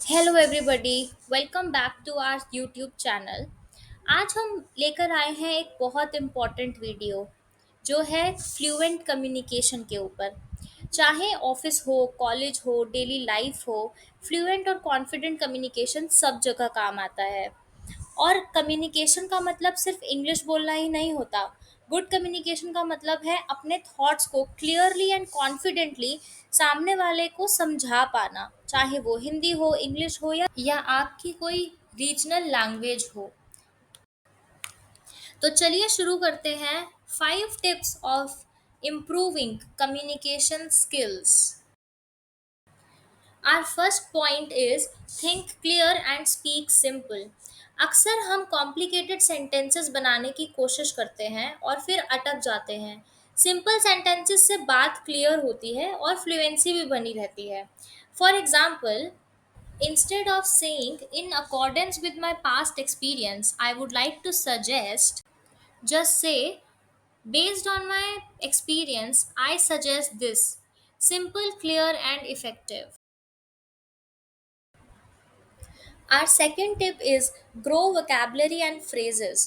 Hello everybody, welcome back to our YouTube channel. आज हम लेकर आए हैं एक बहुत इम्पॉर्टेंट वीडियो जो है फ्लुएंट कम्युनिकेशन के ऊपर। चाहे ऑफिस हो, कॉलेज हो, डेली लाइफ हो, फ्लुएंट और कॉन्फिडेंट कम्युनिकेशन सब जगह काम आता है। और कम्युनिकेशन का मतलब सिर्फ इंग्लिश बोलना ही नहीं होता। गुड कम्युनिकेशन का मतलब है अपने थॉट्स को क्लियरली एंड कॉन्फिडेंटली सामने वाले को समझा पाना, चाहे वो हिंदी हो, इंग्लिश हो या आपकी कोई रीजनल लैंग्वेज हो। तो चलिए शुरू करते हैं। 5 tips of improving communication skills. Our first point is think clear and speak simple। अक्सर हम कॉम्प्लिकेटेड सेंटेंसेस बनाने की कोशिश करते हैं और फिर अटक जाते हैं। सिंपल सेंटेंसेस से बात क्लियर होती है और फ्लुएंसी भी बनी रहती है। For example, instead of saying in accordance with my past experience, I would like to suggest, just say based on my experience, I suggest this। Simple, clear, and effective। Our second tip is grow vocabulary and phrases।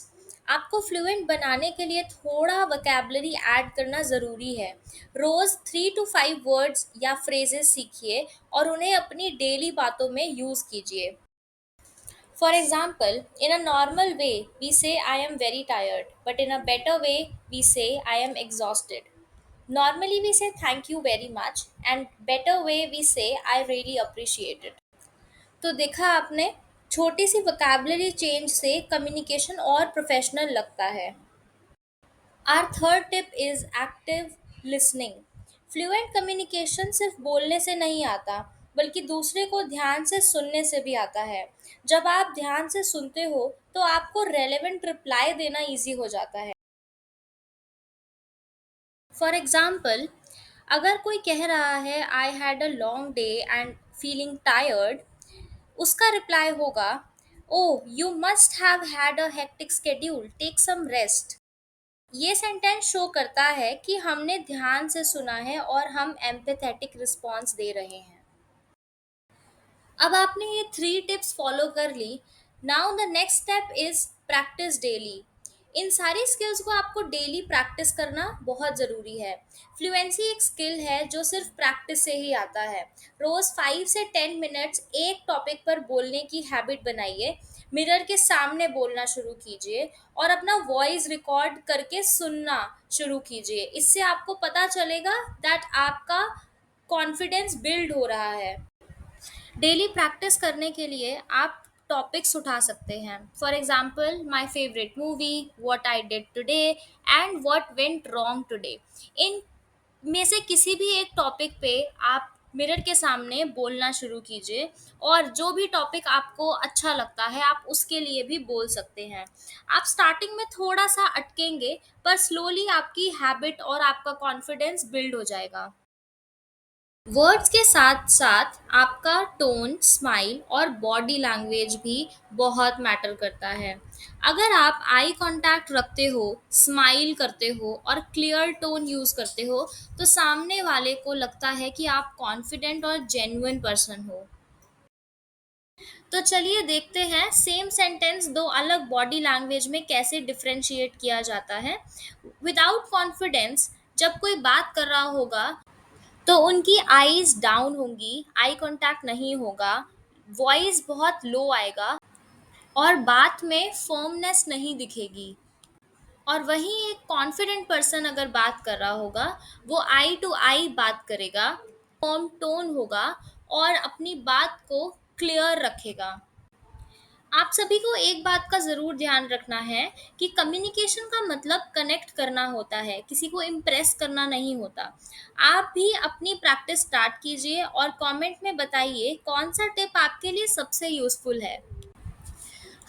आपको fluent बनाने के लिए थोड़ा vocabulary add करना ज़रूरी है। रोज़ 3 to 5 words या फ्रेजेस सीखिए और उन्हें अपनी डेली बातों में यूज़ कीजिए। For example, in a normal way we say I am very tired, but in a better way we say I am exhausted. Normally we say thank you very much, and better way we say I really appreciate it। तो देखा आपने, छोटी सी vocabulary change से communication और professional लगता है। Our third tip is active listening. Fluent communication सिर्फ बोलने से नहीं आता, बल्कि दूसरे को ध्यान से सुनने से भी आता है। जब आप ध्यान से सुनते हो तो आपको रेलेवेंट रिप्लाई देना इजी हो जाता है। फॉर एग्जाम्पल, अगर कोई कह रहा है I had a long day and feeling tired, उसका रिप्लाई होगा, oh you must have had a hectic schedule, take some rest. ये सेंटेंस शो करता है कि हमने ध्यान से सुना है और हम एम्पैथेटिक रिस्पॉन्स दे रहे हैं। अब आपने ये 3 टिप्स फॉलो कर ली। Now the next step is practice daily. इन सारी स्किल्स को आपको डेली प्रैक्टिस करना बहुत ज़रूरी है। फ्लुएंसी एक स्किल है जो सिर्फ प्रैक्टिस से ही आता है। रोज़ 5 से 10 मिनट्स एक टॉपिक पर बोलने की हैबिट बनाइए। मिरर के सामने बोलना शुरू कीजिए और अपना वॉइस रिकॉर्ड करके सुनना शुरू कीजिए। इससे आपको पता चलेगा दैट आपका कॉन्फिडेंस बिल्ड हो रहा है। डेली प्रैक्टिस करने के लिए आप टॉपिक्स उठा सकते हैं। For example, my favourite movie, what I did today and what went wrong today. इन में से किसी भी एक टॉपिक पे आप मिरर के सामने बोलना शुरू कीजिए और जो भी टॉपिक आपको अच्छा लगता है आप उसके लिए भी बोल सकते हैं। आप स्टार्टिंग में थोड़ा सा अटकेंगे, पर स्लोली आपकी हैबिट और आपका कॉन्फिडेंस बिल्ड हो जाएगा। वर्ड्स के साथ साथ आपका टोन, स्माइल और बॉडी लैंग्वेज भी बहुत मैटर करता है। अगर आप आई कांटेक्ट रखते हो, स्माइल करते हो और क्लियर टोन यूज़ करते हो, तो सामने वाले को लगता है कि आप कॉन्फिडेंट और जेन्युइन पर्सन हो। तो चलिए देखते हैं सेम सेंटेंस दो अलग बॉडी लैंग्वेज में कैसे डिफरेंशिएट किया जाता है। विदाउट कॉन्फिडेंस, जब कोई बात कर रहा होगा तो उनकी आईज डाउन होंगी, आई कांटेक्ट नहीं होगा, वॉइस बहुत लो आएगा और बात में फर्मनेस नहीं दिखेगी। और वहीं एक कॉन्फिडेंट पर्सन अगर बात कर रहा होगा, वो आई टू आई बात करेगा, फर्म टोन होगा और अपनी बात को क्लियर रखेगा। आप सभी को एक बात का ज़रूर ध्यान रखना है कि कम्युनिकेशन का मतलब कनेक्ट करना होता है, किसी को इम्प्रेस करना नहीं होता। आप भी अपनी प्रैक्टिस स्टार्ट कीजिए और कमेंट में बताइए कौन सा टिप आपके लिए सबसे यूज़फुल है।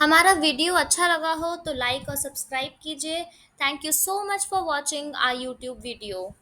हमारा वीडियो अच्छा लगा हो तो लाइक और सब्सक्राइब कीजिए। Thank you so much for watching our YouTube video.